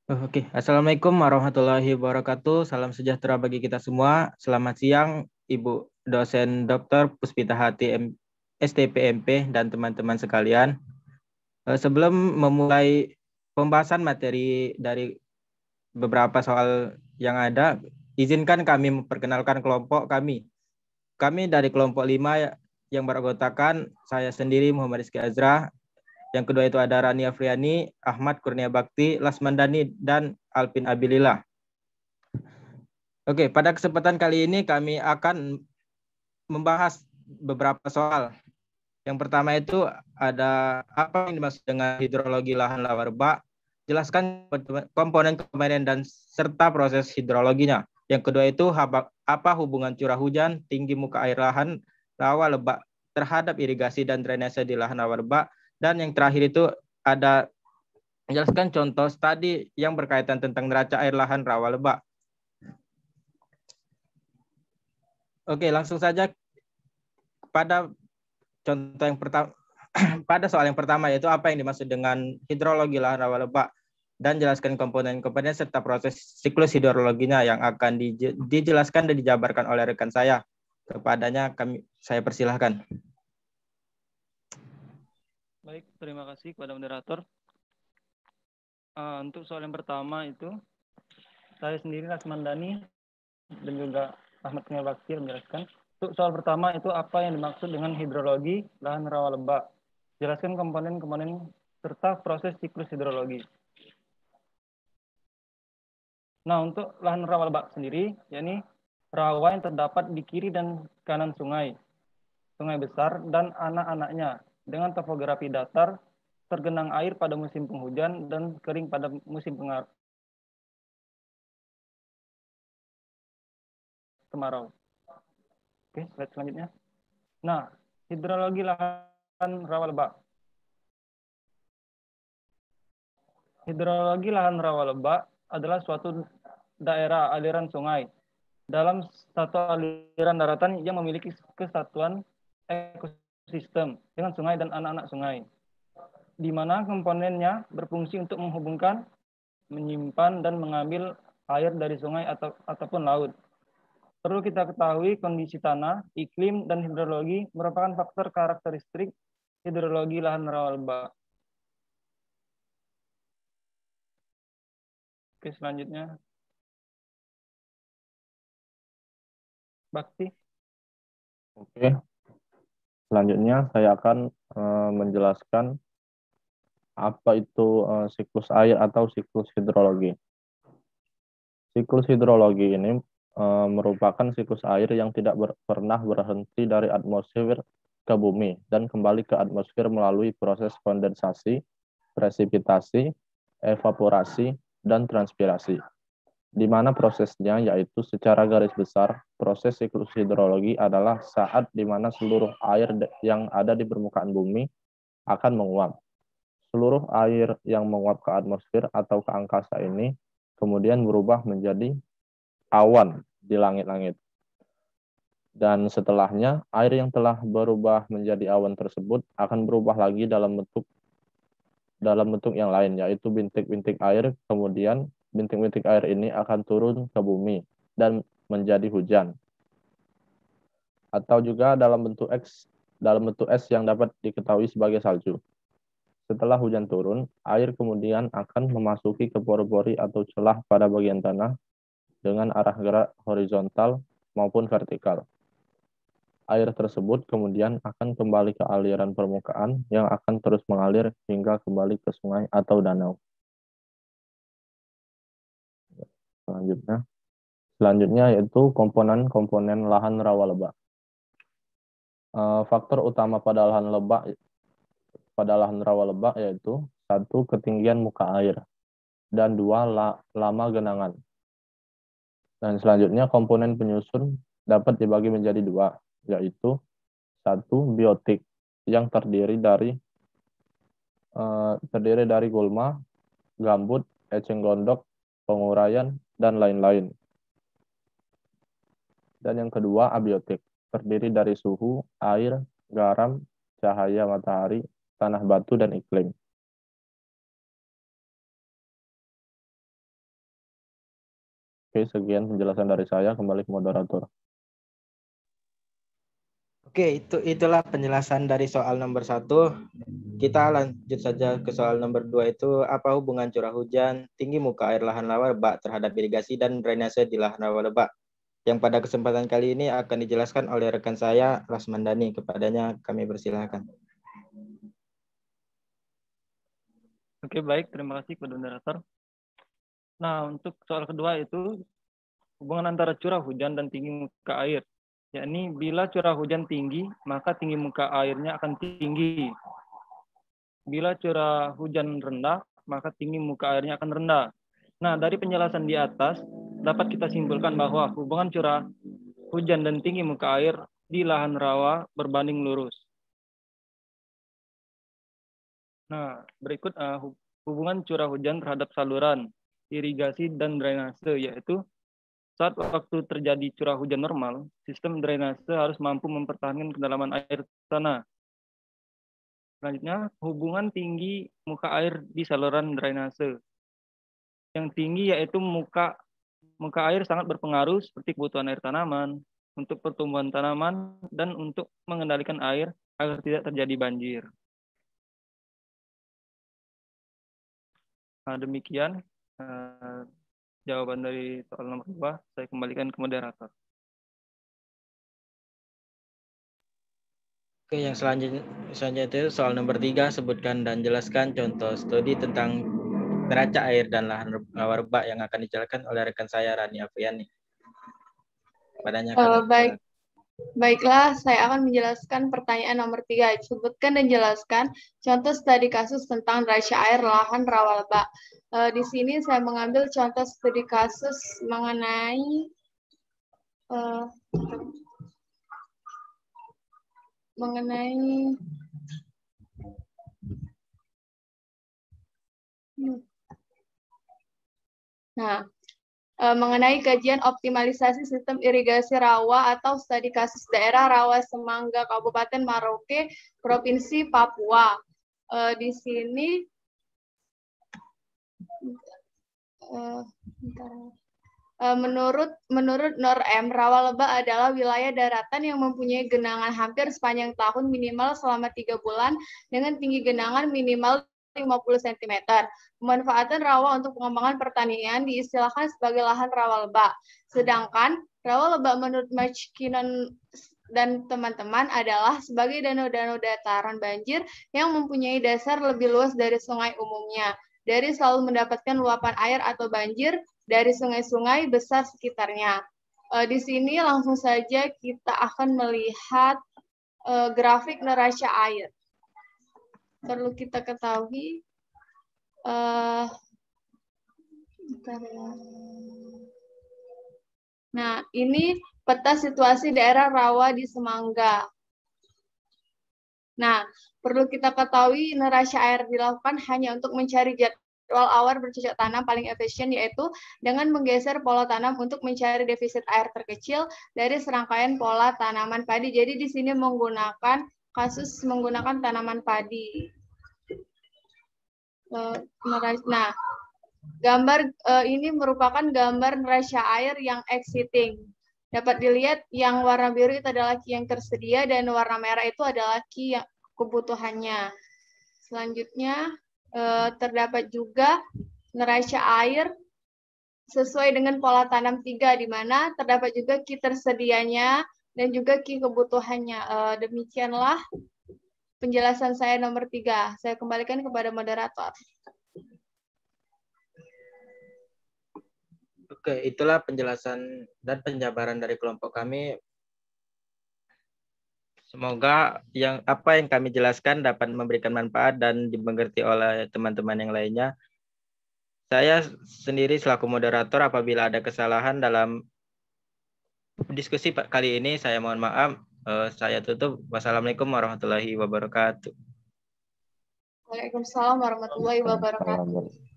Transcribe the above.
Oke, Assalamualaikum warahmatullahi wabarakatuh. Salam sejahtera bagi kita semua. Selamat siang, Ibu dosen Dr. Puspita Hati STPMP dan teman-teman sekalian. Sebelum memulai pembahasan materi dari beberapa soal yang ada, izinkan kami memperkenalkan kelompok kami. Kami dari kelompok 5 yang beranggotakan saya sendiri Muhammad Rizky Azra. Yang kedua itu ada Rani Afriani, Ahmad Kurnia Bakti, Lasmandani, dan Alvin Abilillah. Oke, pada kesempatan kali ini kami akan membahas beberapa soal. Yang pertama itu ada apa yang dimaksud dengan hidrologi lahan rawa rebak, jelaskan komponen-komponen dan serta proses hidrologinya. Yang kedua itu apa hubungan curah hujan, tinggi muka air lahan rawa lebak terhadap irigasi dan drainase di lahan rawa rebak. Dan yang terakhir itu ada jelaskan contoh studi yang berkaitan tentang neraca air lahan rawa lebak. Oke, langsung saja pada contoh yang pertama. Pada soal yang pertama yaitu apa yang dimaksud dengan hidrologi lahan rawa lebak dan jelaskan komponen-komponen serta proses siklus hidrologinya yang akan dijelaskan dan dijabarkan oleh rekan saya. Kepadanya saya persilahkan. Baik, terima kasih kepada moderator. Untuk soal yang pertama itu, saya sendiri Lasmandani dan juga Ahmad Kurnia Bakti menjelaskan. Untuk soal pertama itu apa yang dimaksud dengan hidrologi lahan rawa lebak. Jelaskan komponen-komponen serta proses siklus hidrologi. Nah, untuk lahan rawa lebak sendiri, yakni rawa yang terdapat di kiri dan kanan sungai, sungai besar dan anak-anaknya dengan topografi datar, tergenang air pada musim penghujan dan kering pada musim kemarau. Oke, slide selanjutnya. Nah, hidrologi lahan rawa lebak. Hidrologi lahan rawa lebak adalah suatu daerah aliran sungai dalam satu aliran daratan yang memiliki kesatuan ekosistem dengan sungai dan anak-anak sungai, di mana komponennya berfungsi untuk menghubungkan, menyimpan, dan mengambil air dari sungai ataupun laut. Perlu kita ketahui kondisi tanah, iklim, dan hidrologi merupakan faktor karakteristik hidrologi lahan rawa lebak. Oke, selanjutnya. Bakti. Oke, selanjutnya saya akan menjelaskan apa itu siklus air atau siklus hidrologi. Siklus hidrologi ini merupakan siklus air yang tidak pernah berhenti dari atmosfer ke bumi dan kembali ke atmosfer melalui proses kondensasi, presipitasi, evaporasi, dan transpirasi. Di mana prosesnya yaitu secara garis besar, proses siklus hidrologi adalah saat di mana seluruh air yang ada di permukaan bumi akan menguap. Seluruh air yang menguap ke atmosfer atau ke angkasa ini kemudian berubah menjadi awan di langit-langit. Dan setelahnya, air yang telah berubah menjadi awan tersebut akan berubah lagi dalam bentuk yang lain, yaitu bintik-bintik air. Kemudian bintik-bintik air ini akan turun ke bumi dan menjadi hujan. Atau juga dalam bentuk es yang dapat diketahui sebagai salju. Setelah hujan turun, air kemudian akan memasuki ke pori-pori atau celah pada bagian tanah dengan arah gerak horizontal maupun vertikal. Air tersebut kemudian akan kembali ke aliran permukaan yang akan terus mengalir hingga kembali ke sungai atau danau. Selanjutnya yaitu komponen-komponen lahan rawa lebak. Faktor utama pada lahan rawa lebak yaitu satu, ketinggian muka air, dan dua, lama genangan. Dan selanjutnya komponen penyusun dapat dibagi menjadi dua, yaitu satu, biotik yang terdiri dari gulma, gambut, eceng gondok, penguraian, dan lain-lain. Dan yang kedua, abiotik, terdiri dari suhu, air, garam, cahaya matahari, tanah batu, dan iklim. Oke, sekian penjelasan dari saya. Kembali ke moderator. Oke, itulah penjelasan dari soal nomor 1. Kita lanjut saja ke soal nomor 2 itu, apa hubungan curah hujan, tinggi muka air lahan rawa lebak terhadap irigasi dan drainase di lahan rawa lebak. Yang pada kesempatan kali ini akan dijelaskan oleh rekan saya, Rasmandani. Kepadanya kami persilahkan. Oke, baik. Terima kasih kepada moderator. Nah, untuk soal kedua itu hubungan antara curah hujan dan tinggi muka air. Yakni bila curah hujan tinggi, maka tinggi muka airnya akan tinggi. Bila curah hujan rendah, maka tinggi muka airnya akan rendah. Nah, dari penjelasan di atas, dapat kita simpulkan bahwa hubungan curah hujan dan tinggi muka air di lahan rawa berbanding lurus. Nah, berikut hubungan curah hujan terhadap saluran, irigasi, dan drainase, yaitu saat waktu terjadi curah hujan normal, sistem drainase harus mampu mempertahankan kedalaman air tanah. Selanjutnya, hubungan tinggi muka air di saluran drainase. Yang tinggi yaitu muka air sangat berpengaruh seperti kebutuhan air tanaman, untuk pertumbuhan tanaman, dan untuk mengendalikan air agar tidak terjadi banjir. Nah, demikian jawaban dari soal nomor 2. Saya kembalikan ke moderator. Oke, yang selanjutnya itu soal nomor 3, sebutkan dan jelaskan contoh studi tentang neraca air dan lahan rawa lebak yang akan dijelaskan oleh rekan saya, Rani Afriani. Padanya Baiklah, saya akan menjelaskan pertanyaan nomor 3. Sebutkan dan jelaskan contoh studi kasus tentang neraca air lahan rawa lebak. Di sini saya mengambil contoh studi kasus mengenai mengenai kajian optimalisasi sistem irigasi rawa atau studi kasus daerah Rawa Semangga, Kabupaten Merauke, Provinsi Papua. Di sini menurut NORM, Rawa Lebak adalah wilayah daratan yang mempunyai genangan hampir sepanjang tahun minimal selama 3 bulan dengan tinggi genangan minimal 50 cm. Pemanfaatan rawa untuk pengembangan pertanian diistilahkan sebagai lahan rawa lebak. Sedangkan rawa lebak menurut McKinnon dan teman-teman adalah sebagai danau-danau dataran banjir yang mempunyai dasar lebih luas dari sungai umumnya, dari selalu mendapatkan luapan air atau banjir dari sungai-sungai besar sekitarnya. Di sini langsung saja kita akan melihat grafik neraca air. Perlu kita ketahui, nah ini peta situasi daerah rawa di Semangga. Nah, perlu kita ketahui neraca air dilakukan hanya untuk mencari jadwal awal bercocok tanam paling efisien, yaitu dengan menggeser pola tanam untuk mencari defisit air terkecil dari serangkaian pola tanaman padi. Jadi di sini menggunakan tanaman padi. Nah, gambar ini merupakan gambar neraca air yang exciting. Dapat dilihat yang warna biru itu adalah ki yang tersedia dan warna merah itu adalah ki yang kebutuhannya. Selanjutnya terdapat juga neraca air sesuai dengan pola tanam 3, di mana terdapat juga ki tersedianya dan juga ki kebutuhannya. Demikianlah penjelasan saya nomor 3. Saya kembalikan kepada moderator. Oke, itulah penjelasan dan penjabaran dari kelompok kami. Semoga apa yang kami jelaskan dapat memberikan manfaat dan dimengerti oleh teman-teman yang lainnya. Saya sendiri selaku moderator, apabila ada kesalahan dalam diskusi kali ini, saya mohon maaf. Saya tutup. Wassalamualaikum warahmatullahi wabarakatuh. Waalaikumsalam warahmatullahi wabarakatuh.